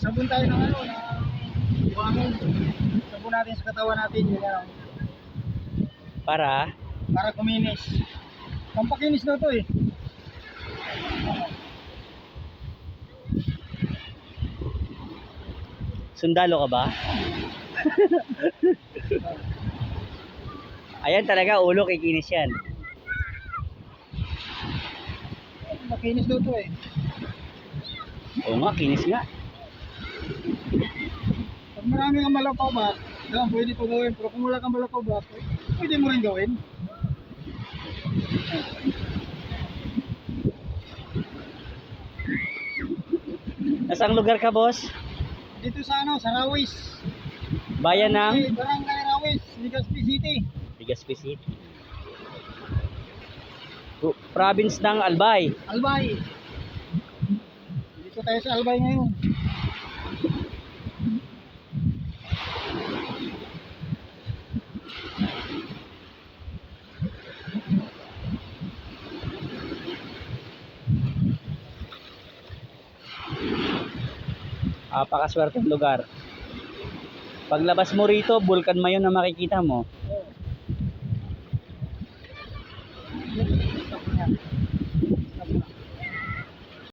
Sabon tayo ng ano, na buhangin. Sabon natin sa katawan natin, yun lang. Para Para kuminis. Pampakinis daw to eh. sundalo ka ba? Ayan talaga, ulo kikinis yan. Pampakinis daw to eh. Oo nga, kinis nga. Pag marami kang malapaw ba, pwede pa gawin. Pero kung wala kang malapaw ba, pwede mo rin gawin. Nasang lugar ka, boss? Dito sa ano, sa Rawis. Bayan ng Barangay Rawis, Legazpi City. Legazpi City. Province ng Albay. Albay. Dito tayo sa Albay ngayon. Apakaswerteng lugar. Paglabas mo rito, Bulkan Mayon na makikita mo. Oh.